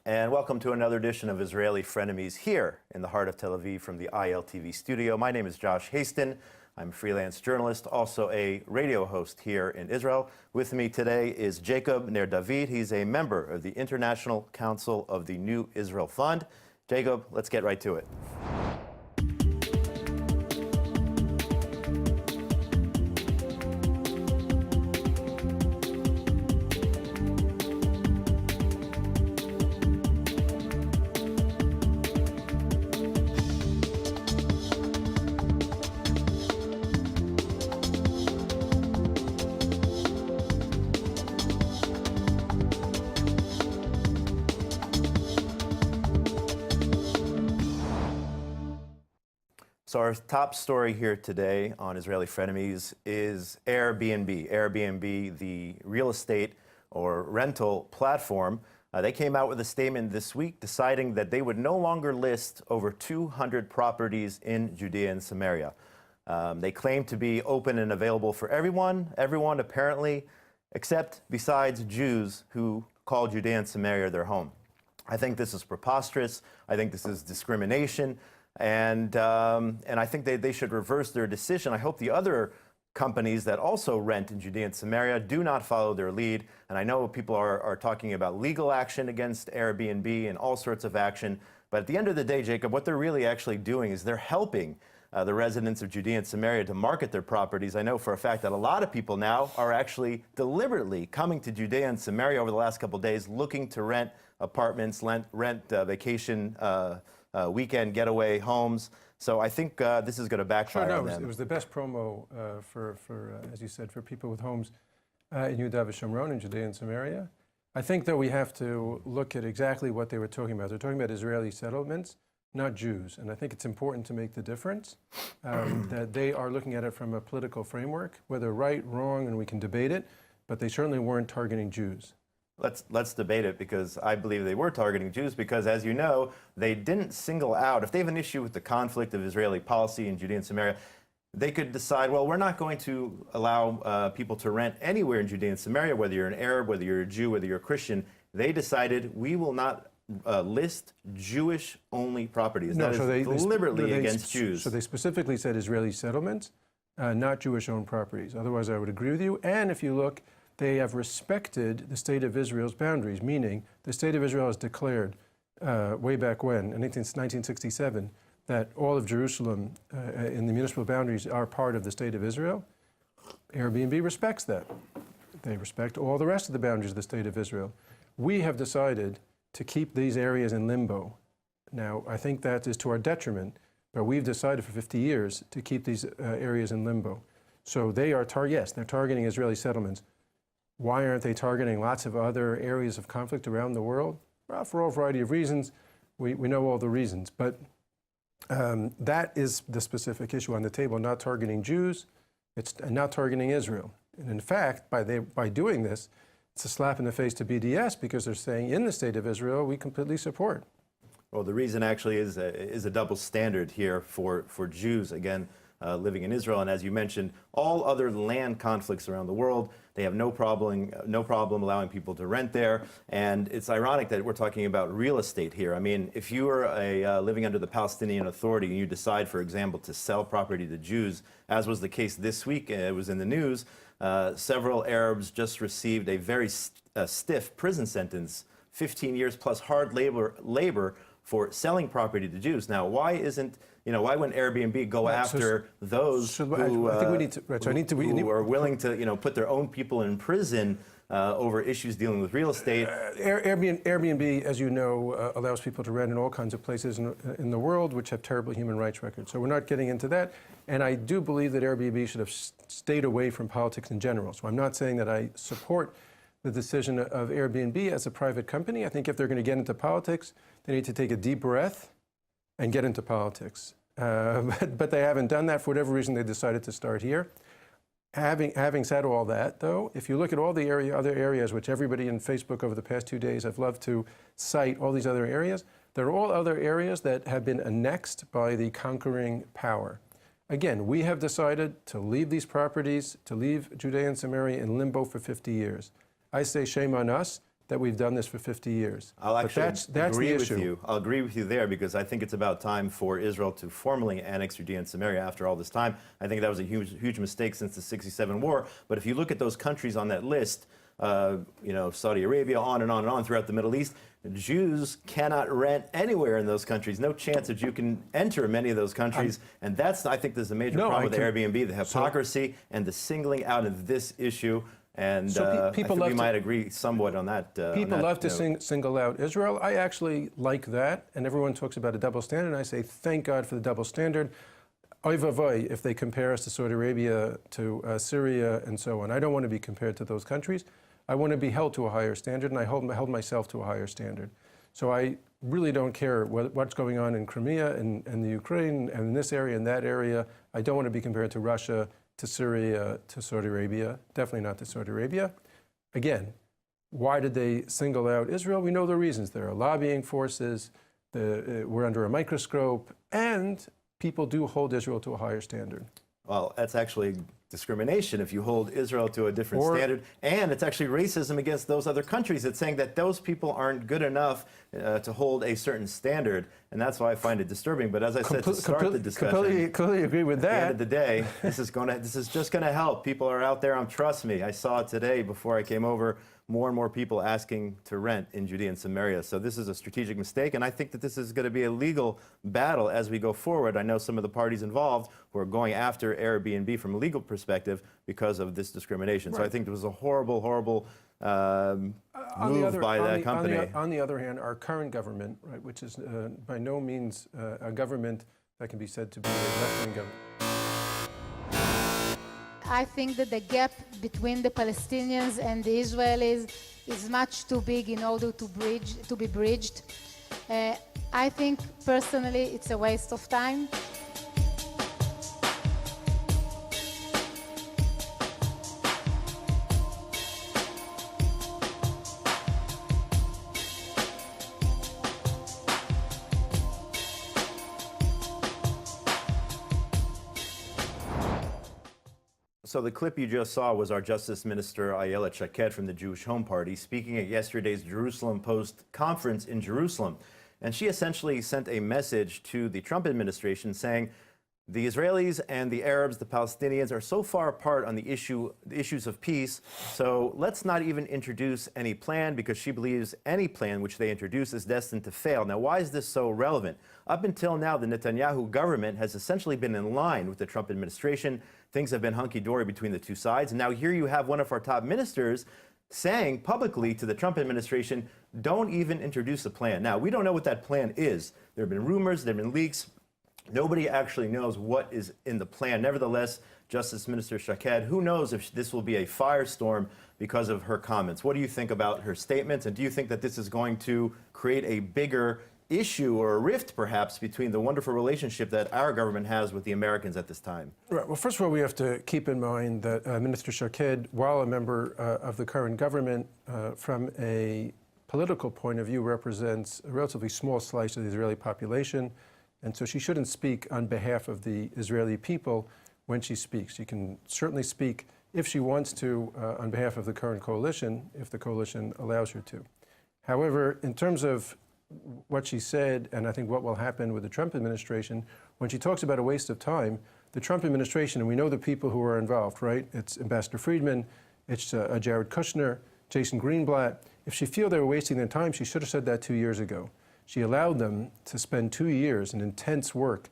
And welcome to another edition of Israeli Frenemies here in the heart of Tel Aviv from the ILTV studio. My name is Josh Hasten. I'm a freelance journalist, also a radio host here in Israel. With me today is Jacob Ner David. He's a member of the International Council of the New Israel Fund. Jacob, let's get right to it. So our top story here today on Israeli Frenemies is Airbnb. Airbnb, the real estate or rental platform, they came out with a statement this week deciding that they would no longer list over 200 properties in Judea and Samaria. They claim to be open and available for everyone apparently, except besides Jews who call Judea and Samaria their home. I think this is preposterous. I think this is discrimination. And I think they should reverse their decision. I hope the other companies that also rent in Judea and Samaria do not follow their lead. And I know people are talking about legal action against Airbnb and all sorts of action. But at the end of the day, Jacob, what they're really actually doing is they're helping the residents of Judea and Samaria to market their properties. I know for a fact that a lot of people now are actually deliberately coming to Judea and Samaria over the last couple of days looking to rent apartments, rent vacation weekend getaway homes. So I think this is going to backfire on them. It was the best promo as you said, for people with homes in Yehuda v'Shomron, in Judea and Samaria. I think that we have to look at exactly what they were talking about. They're talking about Israeli settlements, not Jews. And I think it's important to make the difference, that they are looking at it from a political framework, whether right, wrong, and we can debate it, but they certainly weren't targeting Jews. Let's debate it, because I believe they were targeting Jews because, as you know, they didn't single out. If they have an issue with the conflict of Israeli policy in Judea and Samaria, they could decide, well, we're not going to allow people to rent anywhere in Judea and Samaria, whether you're an Arab, whether you're a Jew, whether you're a Christian. They decided we will not list Jewish-only properties. No, that is deliberately against Jews. So they specifically said Israeli settlements, not Jewish-owned properties. Otherwise, I would agree with you. And if you look, they have respected the state of Israel's boundaries, meaning the state of Israel has declared way back when, in 1967, that all of Jerusalem in the municipal boundaries are part of the state of Israel. Airbnb respects that. They respect all the rest of the boundaries of the state of Israel. We have decided to keep these areas in limbo. Now, I think that is to our detriment, but we've decided for 50 years to keep these areas in limbo. So they are, yes, they're targeting Israeli settlements. Why aren't they targeting lots of other areas of conflict around the world? Well, for a variety of reasons. We know all the reasons. But that is the specific issue on the table, not targeting Jews, it's not targeting Israel. And in fact, by doing this, it's a slap in the face to BDS, because they're saying in the state of Israel, we completely support. Well, the reason actually is a double standard here for Jews, again, living in Israel. And as you mentioned, all other land conflicts around the world, they have no problem allowing people to rent there. And it's ironic that we're talking about real estate here. I mean, if you are living under the Palestinian Authority and you decide, for example, to sell property to Jews, as was the case this week, it was in the news, several Arabs just received a very stiff prison sentence, 15 years plus hard labor for selling property to Jews. Now, why wouldn't Airbnb go after those who are willing to, put their own people in prison over issues dealing with real estate? Airbnb, as you know, allows people to rent in all kinds of places in the world which have terrible human rights records. So we're not getting into that. And I do believe that Airbnb should have stayed away from politics in general. So I'm not saying that I support the decision of Airbnb as a private company. I think if they're going to get into politics, they need to take a deep breath and get into politics. But they haven't done that. For whatever reason, they decided to start here. Having said all that, though, if you look at all the other areas, which everybody in Facebook over the past 2 days have loved to cite, all these other areas, they're all other areas that have been annexed by the conquering power. Again, we have decided to leave these properties, to leave Judea and Samaria in limbo for 50 years. I say shame on us. that we've done this for 50 years. I'll actually that's agree the with issue. you. I'll agree with you there because I think it's about time for Israel to formally annex Judea and Samaria after all this time. I think that was a huge mistake since the '67 war. But if you look at those countries on that list, Saudi Arabia, on and on and on throughout the Middle East, Jews cannot rent anywhere in those countries. No chance that you can enter many of those countries. And that's, I think, there's a major problem with Airbnb, the hypocrisy and the singling out of this issue. And I think we might agree somewhat on that. People love to single out Israel. I actually like that. And everyone talks about a double standard. And I say, thank God for the double standard. Oy vavoy if they compare us to Saudi Arabia, to Syria, and so on. I don't want to be compared to those countries. I want to be held to a higher standard, and I held myself to a higher standard. So I really don't care what's going on in Crimea and the Ukraine and in this area and that area. I don't want to be compared to Russia, to Syria, to Saudi Arabia, definitely not to Saudi Arabia. Again, why did they single out Israel? We know the reasons. There are lobbying forces, we're under a microscope, and people do hold Israel to a higher standard. Well, that's actually discrimination if you hold Israel to a different standard, and it's actually racism against those other countries. It's saying that those people aren't good enough to hold a certain standard, and that's why I find it disturbing. But as I said, to start the discussion, completely agree with that. At the end of the day, this is just going to help. People are out there. Trust me. I saw it today before I came over. More and more people asking to rent in Judea and Samaria. So this is a strategic mistake, and I think that this is going to be a legal battle as we go forward. I know some of the parties involved who are going after Airbnb from a legal perspective because of this discrimination. Right. So I think it was a horrible move by that company. On the other hand, our current government, right, which is by no means a government that can be said to be a left-wing government. I think that the gap between the Palestinians and the Israelis is much too big in order to be bridged. I think personally it's a waste of time. So the clip you just saw was our Justice Minister Ayelet Shaked from the Jewish Home Party speaking at yesterday's Jerusalem Post conference in Jerusalem. And she essentially sent a message to the Trump administration saying the Israelis and the Arabs, the Palestinians, are so far apart on the issues of peace, so let's not even introduce any plan, because she believes any plan which they introduce is destined to fail. Now, why is this so relevant? Up until now, the Netanyahu government has essentially been in line with the Trump administration. Things have been hunky-dory between the two sides. And now here you have one of our top ministers saying publicly to the Trump administration, don't even introduce a plan. Now, we don't know what that plan is. There have been rumors, there have been leaks. Nobody actually knows what is in the plan. Nevertheless, Justice Minister Shaked, who knows if this will be a firestorm because of her comments. What do you think about her statements? And do you think that this is going to create a bigger issue or a rift, perhaps, between the wonderful relationship that our government has with the Americans at this time? Right. Well, first of all, we have to keep in mind that Minister Shaked, while a member of the current government, from a political point of view, represents a relatively small slice of the Israeli population. And so she shouldn't speak on behalf of the Israeli people when she speaks. She can certainly speak, if she wants to, on behalf of the current coalition, if the coalition allows her to. However, in terms of what she said, and I think what will happen with the Trump administration, when she talks about a waste of time, the Trump administration, and we know the people who are involved, right? It's Ambassador Friedman, it's Jared Kushner, Jason Greenblatt. If she feels they were wasting their time, she should have said that 2 years ago. She allowed them to spend 2 years in intense work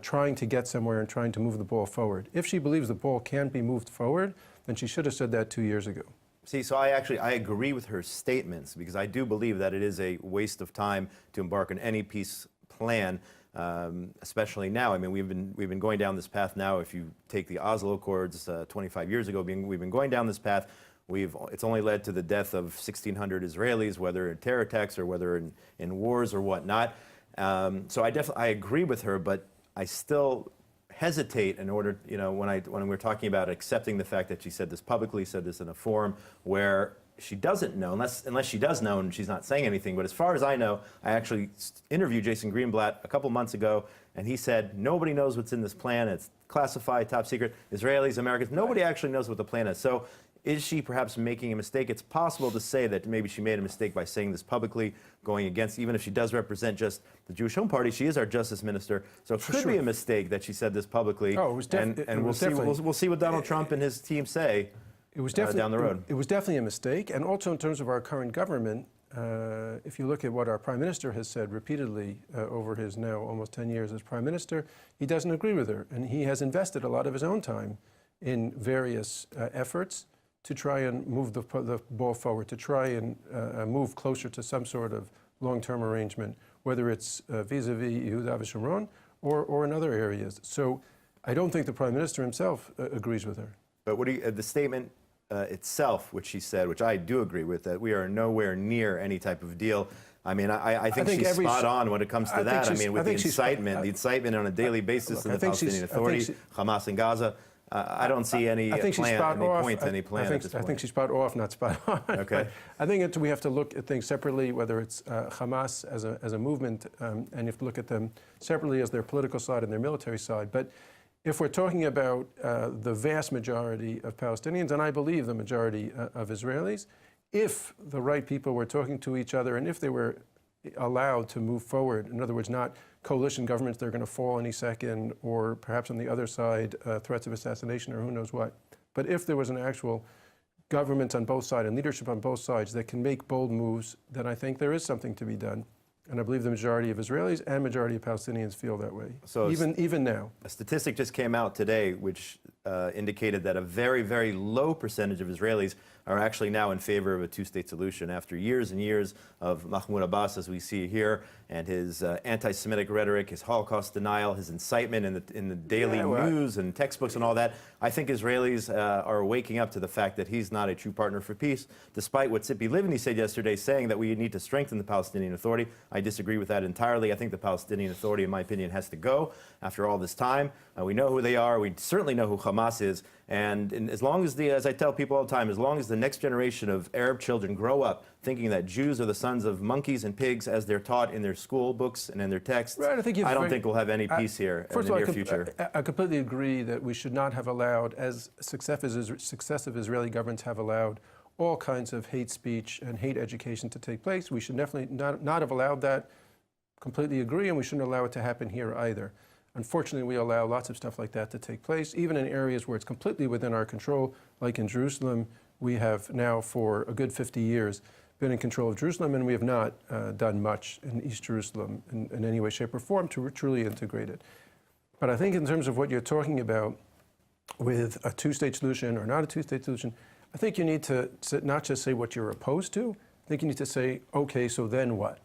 trying to get somewhere and trying to move the ball forward. If she believes the ball can't be moved forward, then she should have said that 2 years ago. See, so I agree with her statements, because I do believe that it is a waste of time to embark on any peace plan, especially now. I mean, we've been going down this path now. If you take the Oslo Accords 25 years ago, we've been going down this path. It's only led to the death of 1,600 Israelis, whether in terror attacks or whether in wars or whatnot. So I agree with her, but I still hesitate in order, when we're talking about accepting the fact that she said this publicly, said this in a forum where she doesn't know, unless she does know and she's not saying anything. But as far as I know, I actually interviewed Jason Greenblatt a couple months ago, and he said nobody knows what's in this plan. It's classified, top secret. Israelis, Americans, nobody actually knows what the plan is. So Is she perhaps making a mistake? It's possible to say that maybe she made a mistake by saying this publicly, going against, even if she does represent just the Jewish Home Party, she is our Justice Minister. So it could be a mistake that she said this publicly. Oh, it was and we'll see what Donald Trump and his team say down the road. It was definitely a mistake. And also in terms of our current government, if you look at what our Prime Minister has said repeatedly over his now almost 10 years as Prime Minister, he doesn't agree with her. And he has invested a lot of his own time in various efforts to try and move the ball forward, to try and move closer to some sort of long-term arrangement, whether it's vis-a-vis Yehuda v'Shomron or in other areas. So I don't think the Prime Minister himself agrees with her. But what do you, the statement itself, which she said, which I do agree with, that we are nowhere near any type of deal. I mean, I think she's spot on when it comes to that. I mean, with the incitement on a daily basis in the Palestinian Authority, Hamas in Gaza, I don't see any plan at this point. I think she's spot off, not spot on. Okay. I think we have to look at things separately, whether it's Hamas as a movement, and you have to look at them separately as their political side and their military side. But if we're talking about the vast majority of Palestinians, and I believe the majority of Israelis, if the right people were talking to each other and if they were allowed to move forward, in other words, not coalition governments that are going to fall any second, or perhaps on the other side, threats of assassination or who knows what. But if there was an actual government on both sides and leadership on both sides that can make bold moves, then I think there is something to be done. And I believe the majority of Israelis and majority of Palestinians feel that way, so even now. A statistic just came out today which indicated that a very, very low percentage of Israelis are actually now in favor of a two-state solution after years and years of Mahmoud Abbas, as we see here, and his anti-Semitic rhetoric, his Holocaust denial, his incitement in the daily news and textbooks and all that. I think Israelis are waking up to the fact that he's not a true partner for peace, despite what Tzipi Livni said yesterday, saying that we need to strengthen the Palestinian Authority. I disagree with that entirely. I think the Palestinian Authority, in my opinion, has to go after all this time. We know who they are. We certainly know who Hamas is. And as long as as I tell people all the time, as long as the next generation of Arab children grow up thinking that Jews are the sons of monkeys and pigs as they're taught in their school books and in their texts, right, I don't think we'll have any peace here in the near future. I completely agree that we should not have allowed, as successive Israeli governments have allowed, all kinds of hate speech and hate education to take place. We should definitely not have allowed that. Completely agree, and we shouldn't allow it to happen here either. Unfortunately, we allow lots of stuff like that to take place, even in areas where it's completely within our control, like in Jerusalem. We have now, for a good 50 years, been in control of Jerusalem, and we have not done much in East Jerusalem in any way, shape, or form to truly integrate it. But I think in terms of what you're talking about with a two-state solution or not a two-state solution, I think you need to not just say what you're opposed to, I think you need to say, okay, so then what?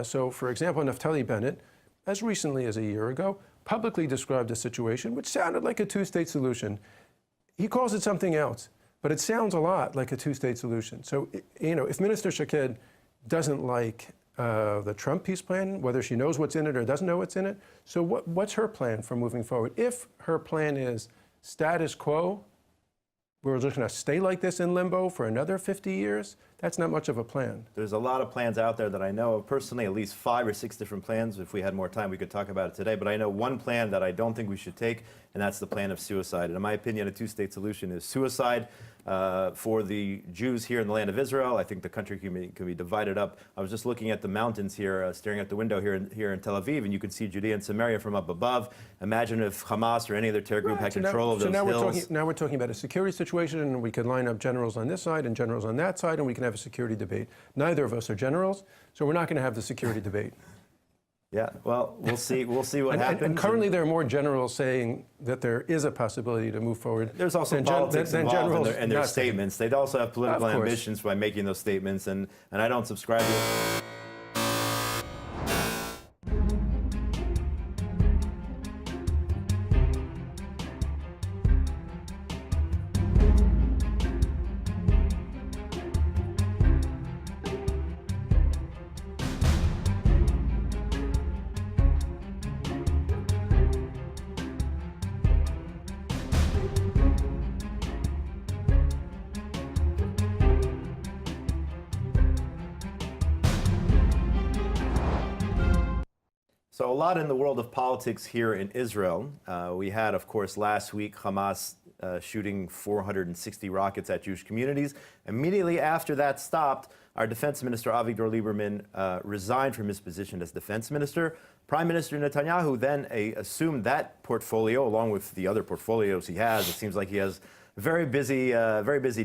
So, for example, Naftali Bennett, as recently as a year ago, publicly described a situation which sounded like a two-state solution. He calls it something else, but it sounds a lot like a two-state solution. So, if Minister Shaked doesn't like the Trump peace plan, whether she knows what's in it or doesn't know what's in it, so what's her plan for moving forward? If her plan is status quo, we're just going to stay like this in limbo for another 50 years, that's not much of a plan. There's a lot of plans out there that I know of personally, at least 5 or 6 different plans. If we had more time, we could talk about it today. But I know one plan that I don't think we should take, and that's the plan of suicide. And in my opinion, a two-state solution is suicide. For the Jews here in the land of Israel, I think the country can be divided up. I was just looking at the mountains here, staring at the window here in Tel Aviv, and you can see Judea and Samaria from up above. Imagine if Hamas or any other terror group had control of those hills. Now we're talking about a security situation, and we could line up generals on this side and generals on that side, and we can have a security debate. Neither of us are generals, so we're not going to have the security debate. Yeah, well, we'll see what happens. And currently there are more generals saying that there is a possibility to move forward. There's also politics involved in their statements. They also have political ambitions by making those statements, and I don't subscribe to it. So a lot in the world of politics here in Israel. We had, of course, last week Hamas shooting 460 rockets at Jewish communities. Immediately after that stopped, our defense minister, Avigdor Lieberman, resigned from his position as defense minister. Prime Minister Netanyahu then assumed that portfolio, along with the other portfolios he has. It seems like he has very busy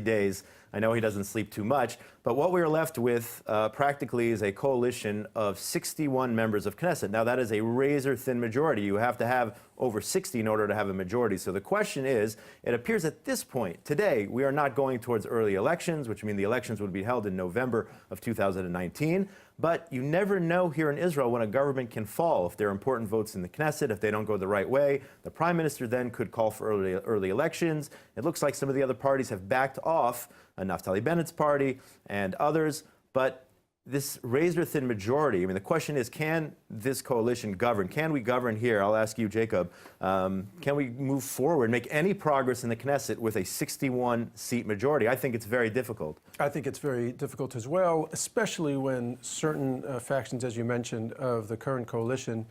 days. I know he doesn't sleep too much, but what we're left with practically is a coalition of 61 members of Knesset. Now, that is a razor-thin majority. You have to have over 60 in order to have a majority. So the question is, it appears at this point, today, we are not going towards early elections, which means the elections would be held in November of 2019. But you never know here in Israel when a government can fall. If there are important votes in the Knesset, if they don't go the right way, the prime minister then could call for early elections. It looks like some of the other parties have backed off, Naftali Bennett's party and others. But this razor-thin majority, I mean, the question is, can this coalition govern? Can we govern here? I'll ask you, Jacob. Can we move forward, make any progress in the Knesset with a 61-seat majority? I think it's very difficult. I think it's very difficult as well, especially when certain factions, as you mentioned, of the current coalition,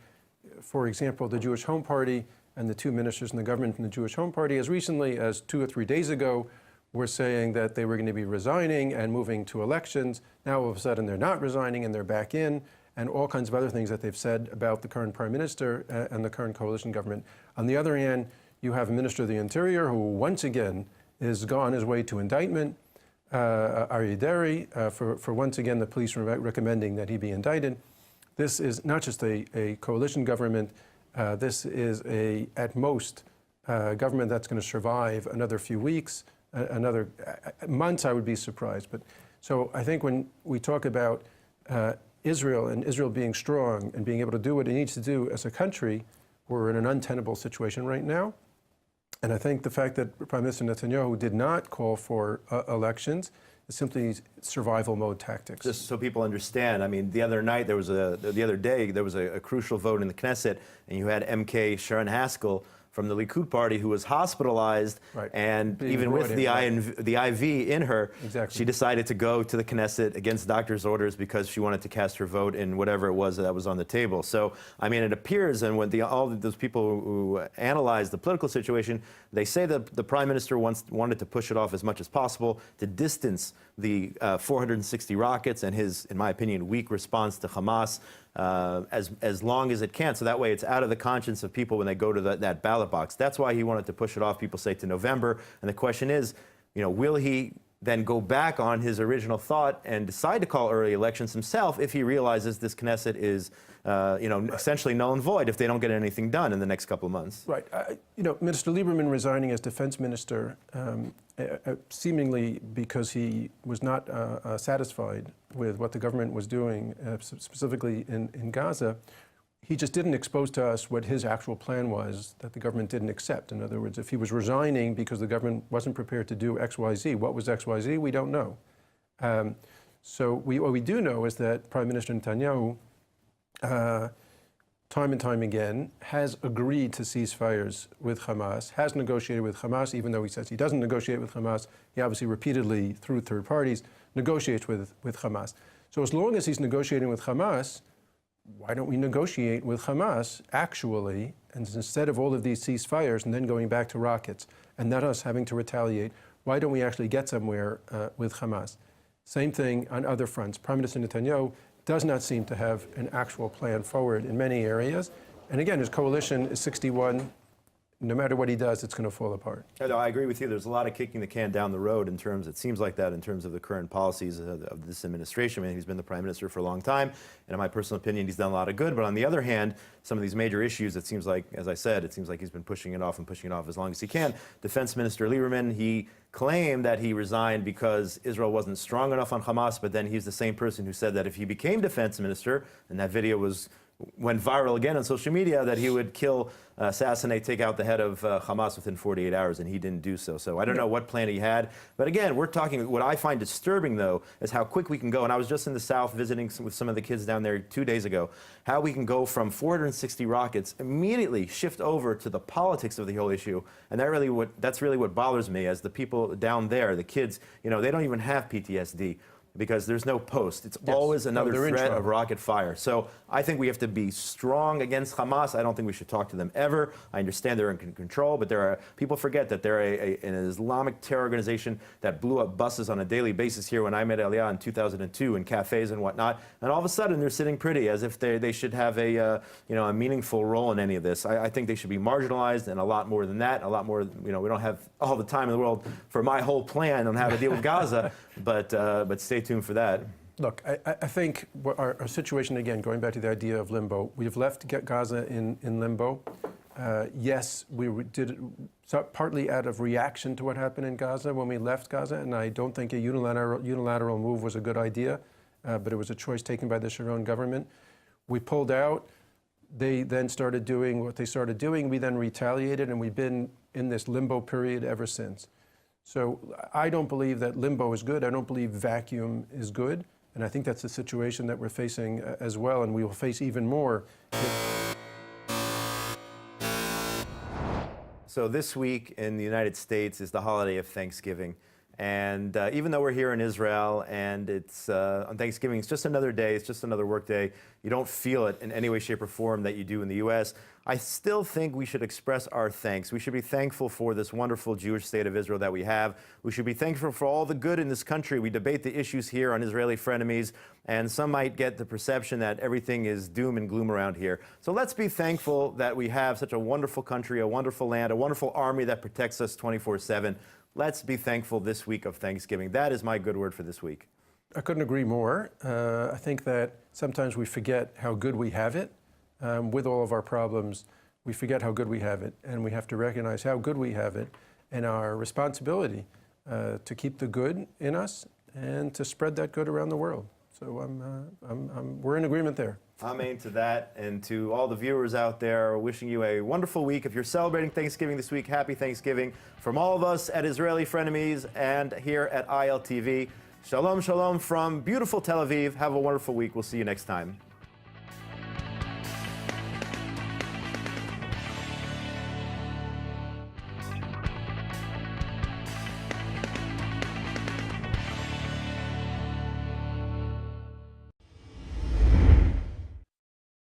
for example, the Jewish Home Party and the two ministers in the government from the Jewish Home Party, as recently as 2 or 3 days ago, were saying that they were going to be resigning and moving to elections. Now, all of a sudden, they're not resigning and they're back in, and all kinds of other things that they've said about the current prime minister and the current coalition government. On the other hand, you have a minister of the Interior who once again is on his way to indictment, Aryeh Deri, for once again the police recommending that he be indicted. This is not just a coalition government. This is at most, government that's going to survive another few weeks. Another months, I would be surprised. But so I think when we talk about Israel and Israel being strong and being able to do what it needs to do as a country, we're in an untenable situation right now. And I think the fact that Prime Minister Netanyahu did not call for elections is simply survival mode tactics. Just so people understand, I mean, the other day there was a crucial vote in the Knesset, and you had MK Sharon Haskell from the Likud party, who was hospitalized, right, and even with the IV in her, exactly, she decided to go to the Knesset against doctor's orders because she wanted to cast her vote in whatever it was that was on the table. So, I mean, it appears, and when all of those people who analyze the political situation, they say that the prime minister wanted to push it off as much as possible to distance the 460 rockets and his, in my opinion, weak response to Hamas as long as it can. So that way it's out of the conscience of people when they go to that ballot box. That's why he wanted to push it off, people say, to November. And the question is, will he then go back on his original thought and decide to call early elections himself if he realizes this Knesset is, essentially null and void if they don't get anything done in the next couple of months? Right. Minister Lieberman resigning as defense minister, seemingly because he was not satisfied with what the government was doing, specifically in Gaza. He just didn't expose to us what his actual plan was that the government didn't accept. In other words, if he was resigning because the government wasn't prepared to do X, Y, Z, what was X, Y, Z? We don't know. So what we do know is that Prime Minister Netanyahu, time and time again, has agreed to ceasefires with Hamas, has negotiated with Hamas, even though he says he doesn't negotiate with Hamas. He obviously repeatedly, through third parties, negotiates with Hamas. So as long as he's negotiating with Hamas, why don't we negotiate with Hamas, actually, and instead of all of these ceasefires and then going back to rockets and not us having to retaliate, why don't we actually get somewhere with Hamas? Same thing on other fronts. Prime Minister Netanyahu does not seem to have an actual plan forward in many areas. And again, his coalition is 61. No matter what he does, it's going to fall apart. No, I agree with you. There's a lot of kicking the can down the road in terms, it seems like that, in terms of the current policies of this administration. I mean, he's been the prime minister for a long time, and in my personal opinion, he's done a lot of good. But on the other hand, some of these major issues, it seems like, as I said, it seems like he's been pushing it off as long as he can. Defense Minister Lieberman, he claimed that he resigned because Israel wasn't strong enough on Hamas, but then he's the same person who said that if he became defense minister, and that video went viral again on social media, that he would assassinate, take out the head of Hamas within 48 hours, and he didn't do so. So I don't know what plan he had. But again, we're talking, what I find disturbing, though, is how quick we can go. And I was just in the South visiting with some of the kids down there 2 days ago, how we can go from 460 rockets, immediately shift over to the politics of the whole issue. And that's really what bothers me, as the people down there, the kids, they don't even have PTSD. because there's no post. It's Yes. always another they're in threat of trouble. rocket fire. So I think we have to be strong against Hamas. I don't think we should talk to them ever. I understand they're in control, but people forget that they're an Islamic terror organization that blew up buses on a daily basis here when I met Aliyah in 2002 in cafes and whatnot. And all of a sudden they're sitting pretty as if they should have a meaningful role in any of this. I think they should be marginalized, and a lot more than that. A lot more. We don't have all the time in the world for my whole plan on how to deal with Gaza, but stay tuned for that. Look, I think our situation, again, going back to the idea of limbo, we've left Gaza in limbo. Yes, we did it partly out of reaction to what happened in Gaza when we left Gaza, and I don't think a unilateral move was a good idea, but it was a choice taken by the Sharon government. We pulled out. They then started doing what they started doing. We then retaliated, and we've been in this limbo period ever since. So I don't believe that limbo is good. I don't believe vacuum is good. And I think that's the situation that we're facing as well, and we will face even more. So this week in the United States is the holiday of Thanksgiving. And even though we're here in Israel and it's on Thanksgiving, it's just another day, it's just another work day. You don't feel it in any way, shape, or form that you do in the U.S. I still think we should express our thanks. We should be thankful for this wonderful Jewish state of Israel that we have. We should be thankful for all the good in this country. We debate the issues here on Israeli Frenemies, and some might get the perception that everything is doom and gloom around here. So let's be thankful that we have such a wonderful country, a wonderful land, a wonderful army that protects us 24/7. Let's be thankful this week of Thanksgiving. That is my good word for this week. I couldn't agree more. I think that sometimes we forget how good we have it. With all of our problems, we forget how good we have it, and we have to recognize how good we have it and our responsibility to keep the good in us and to spread that good around the world. So we're in agreement there. Amen to that, and to all the viewers out there, wishing you a wonderful week. If you're celebrating Thanksgiving this week, happy Thanksgiving from all of us at Israeli Frenemies and here at ILTV. Shalom, shalom from beautiful Tel Aviv. Have a wonderful week. We'll see you next time.